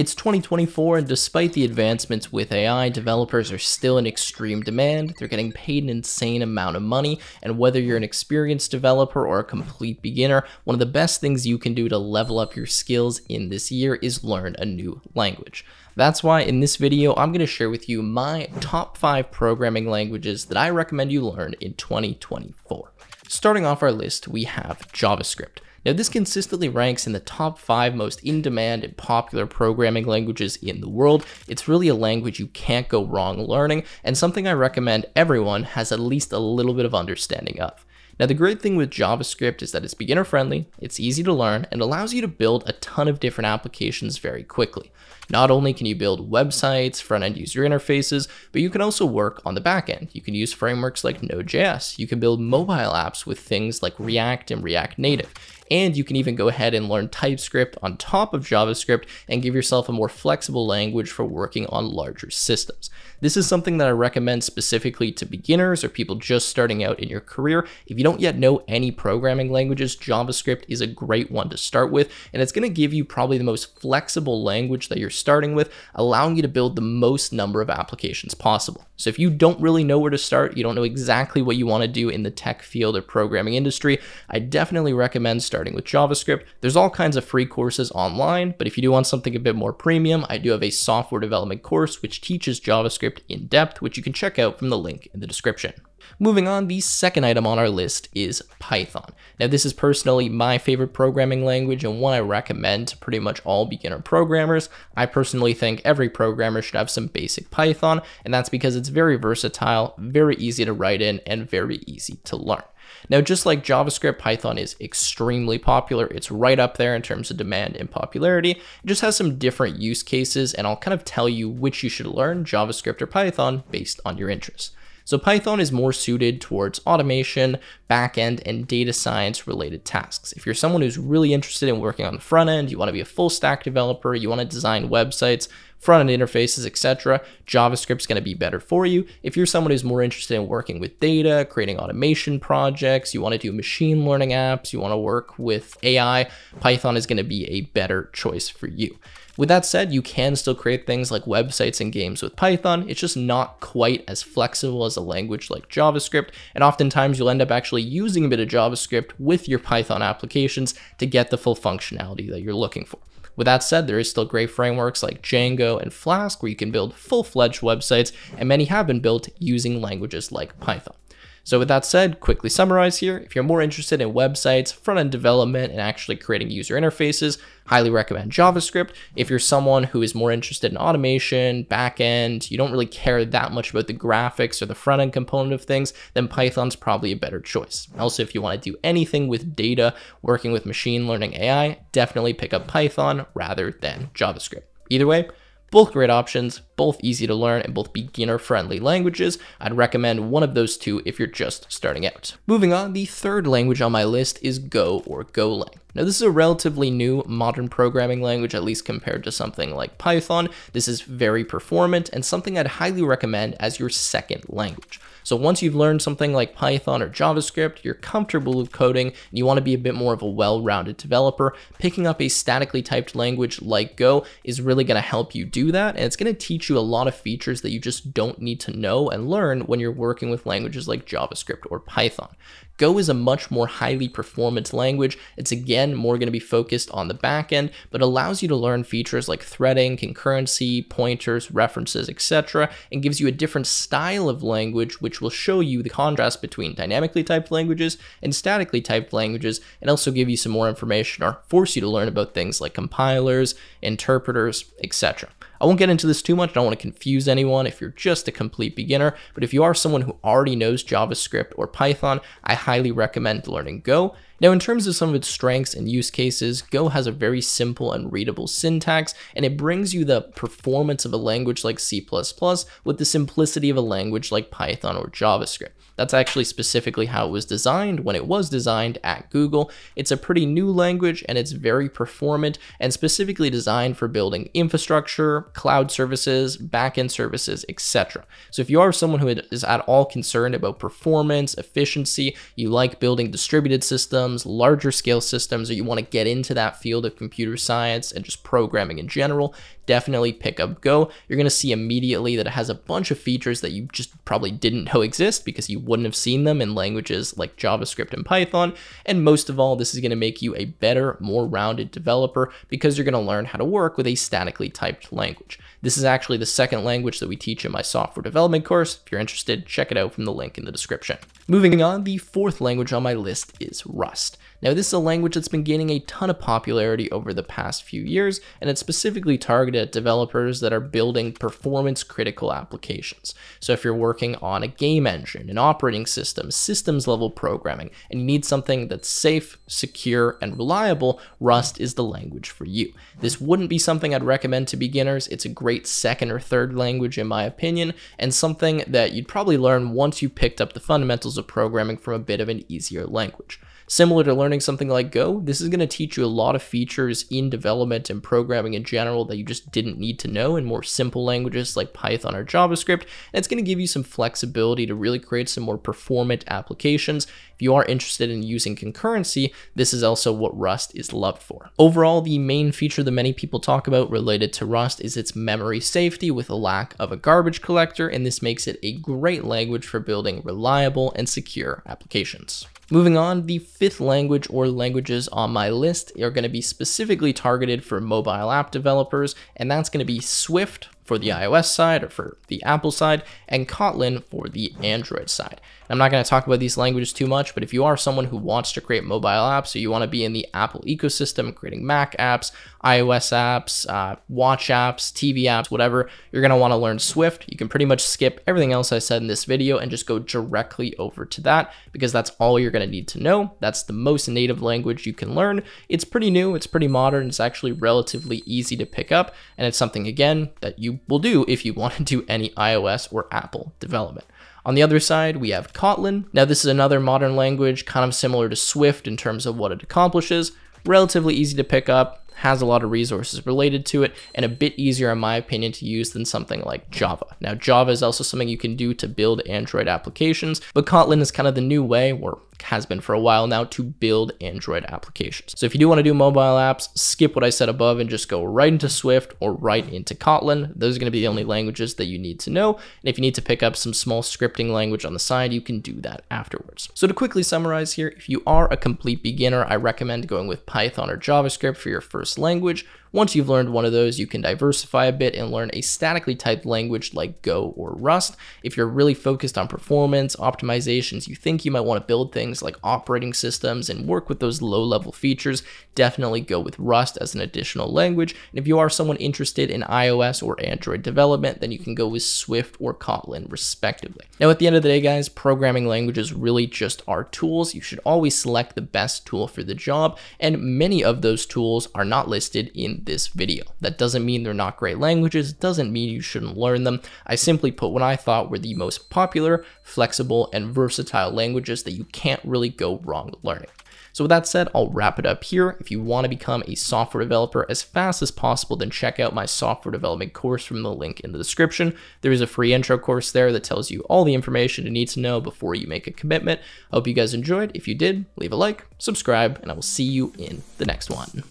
It's 2024, and despite the advancements with AI, developers are still in extreme demand. They're getting paid an insane amount of money, and whether you're an experienced developer or a complete beginner, one of the best things you can do to level up your skills in this year is learn a new language. That's why in this video, I'm going to share with you my top 5 programming languages that I recommend you learn in 2024. Starting off our list, we have JavaScript. Now, this consistently ranks in the top 5 most in-demand and popular programming languages in the world. It's really a language you can't go wrong learning, and something I recommend everyone has at least a little bit of understanding of. Now, the great thing with JavaScript is that it's beginner-friendly, it's easy to learn, and allows you to build a ton of different applications very quickly. Not only can you build websites, front-end user interfaces, but you can also work on the back end. You can use frameworks like Node.js. You can build mobile apps with things like React and React Native. And you can even go ahead and learn TypeScript on top of JavaScript and give yourself a more flexible language for working on larger systems. This is something that I recommend specifically to beginners or people just starting out in your career. If you don't yet know any programming languages, JavaScript is a great one to start with, and it's going to give you probably the most flexible language that you're starting with, allowing you to build the most number of applications possible. So if you don't really know where to start, you don't know exactly what you want to do in the tech field or programming industry, I definitely recommend starting with JavaScript. There's all kinds of free courses online, but if you do want something a bit more premium, I do have a software development course which teaches JavaScript in depth, which you can check out from the link in the description. Moving on, the second item on our list is Python. Now, this is personally my favorite programming language and one I recommend to pretty much all beginner programmers. I personally think every programmer should have some basic Python, and that's because it's very versatile, very easy to write in, and very easy to learn. Now, just like JavaScript, Python is extremely popular. It's right up there in terms of demand and popularity. It just has some different use cases, and I'll kind of tell you which you should learn, JavaScript or Python, based on your interests. So Python is more suited towards automation, backend, and data science related tasks. If you're someone who's really interested in working on the front end, you want to be a full stack developer, you want to design websites, front end interfaces, etc., JavaScript's going to be better for you. If you're someone who's more interested in working with data, creating automation projects, you want to do machine learning apps, you want to work with AI, Python is going to be a better choice for you. With that said, you can still create things like websites and games with Python. It's just not quite as flexible as a language like JavaScript, and oftentimes you'll end up actually using a bit of JavaScript with your Python applications to get the full functionality that you're looking for. With that said, there is still great frameworks like Django and Flask where you can build full-fledged websites, and many have been built using languages like Python. So with that said, quickly summarize here, if you're more interested in websites, front-end development, and actually creating user interfaces, highly recommend JavaScript. If you're someone who is more interested in automation, back-end, you don't really care that much about the graphics or the front-end component of things, then Python's probably a better choice. Also, if you want to do anything with data, working with machine learning AI, definitely pick up Python rather than JavaScript. Either way, both great options, both easy to learn, and both beginner-friendly languages. I'd recommend one of those two if you're just starting out. Moving on, the third language on my list is Go or Golang. Now, this is a relatively new modern programming language, at least compared to something like Python. This is very performant and something I'd highly recommend as your second language. So once you've learned something like Python or JavaScript, you're comfortable with coding, and you want to be a bit more of a well-rounded developer, picking up a statically typed language like Go is really going to help you do that, and it's going to teach you a lot of features that you just don't need to know and learn when you're working with languages like JavaScript or Python. Go is a much more highly performant language. It's again more going to be focused on the back end, but allows you to learn features like threading, concurrency, pointers, references, etc., and gives you a different style of language which will show you the contrast between dynamically typed languages and statically typed languages, and also give you some more information or force you to learn about things like compilers, interpreters, etc. I won't get into this too much. I don't want to confuse anyone if you're just a complete beginner, but if you are someone who already knows JavaScript or Python, I highly recommend learning Go. Now, in terms of some of its strengths and use cases, Go has a very simple and readable syntax, and it brings you the performance of a language like C++ with the simplicity of a language like Python or JavaScript. That's actually specifically how it was designed when it was designed at Google. It's a pretty new language and it's very performant and specifically designed for building infrastructure, cloud services, backend services, etc. So if you are someone who is at all concerned about performance, efficiency, you like building distributed systems, larger scale systems, or you want to get into that field of computer science and just programming in general, definitely pick up Go. You're going to see immediately that it has a bunch of features that you just probably didn't know exist because you wouldn't have seen them in languages like JavaScript and Python. And most of all, this is going to make you a better, more rounded developer because you're going to learn how to work with a statically typed language. This is actually the second language that we teach in my software development course. If you're interested, check it out from the link in the description. Moving on, the fourth language on my list is Rust. Now, this is a language that's been gaining a ton of popularity over the past few years, and it's specifically targeted at developers that are building performance-critical applications. So if you're working on a game engine, an operating system, systems-level programming, and you need something that's safe, secure, and reliable, Rust is the language for you. This wouldn't be something I'd recommend to beginners. It's a great second or third language in my opinion, and something that you'd probably learn once you picked up the fundamentals of programming from a bit of an easier language. Similar to learning something like Go, this is going to teach you a lot of features in development and programming in general that you just didn't need to know in more simple languages like Python or JavaScript, and it's going to give you some flexibility to really create some more performant applications. If you are interested in using concurrency, this is also what Rust is loved for. Overall, the main feature that many people talk about related to Rust is its memory safety with a lack of a garbage collector, and this makes it a great language for building reliable and secure applications. Moving on, the fifth language or languages on my list are going to be specifically targeted for mobile app developers, and that's going to be Swift for the iOS side or for the Apple side, and Kotlin for the Android side. I'm not going to talk about these languages too much, but if you are someone who wants to create mobile apps, or you want to be in the Apple ecosystem, creating Mac apps, iOS apps, watch apps, TV apps, whatever, you're going to want to learn Swift. You can pretty much skip everything else I said in this video and just go directly over to that because that's all you're going to need to know. That's the most native language you can learn. It's pretty new, it's pretty modern, it's actually relatively easy to pick up, and it's something, again, that you will do if you want to do any iOS or Apple development. On the other side, we have Kotlin. Now, this is another modern language, kind of similar to Swift in terms of what it accomplishes. Relatively easy to pick up, has a lot of resources related to it, and a bit easier in my opinion to use than something like Java. Now, Java is also something you can do to build Android applications, but Kotlin is kind of the new way, or has been for a while now, to build Android applications. So if you do want to do mobile apps, skip what I said above and just go right into Swift or right into Kotlin. Those are going to be the only languages that you need to know. And if you need to pick up some small scripting language on the side, you can do that afterwards. So to quickly summarize here, if you are a complete beginner, I recommend going with Python or JavaScript for your first language. Once you've learned one of those, you can diversify a bit and learn a statically typed language like Go or Rust. If you're really focused on performance, optimizations, you think you might want to build things like operating systems and work with those low-level features, definitely go with Rust as an additional language. And if you are someone interested in iOS or Android development, then you can go with Swift or Kotlin, respectively. Now, at the end of the day, guys, programming languages really just are tools. You should always select the best tool for the job, and many of those tools are not listed in this video. That doesn't mean they're not great languages, it doesn't mean you shouldn't learn them. I simply put what I thought were the most popular, flexible, and versatile languages that you can't really go wrong learning. So with that said, I'll wrap it up here. If you want to become a software developer as fast as possible, then check out my software development course from the link in the description. There is a free intro course there that tells you all the information you need to know before you make a commitment. I hope you guys enjoyed. If you did, leave a like, subscribe, and I will see you in the next one.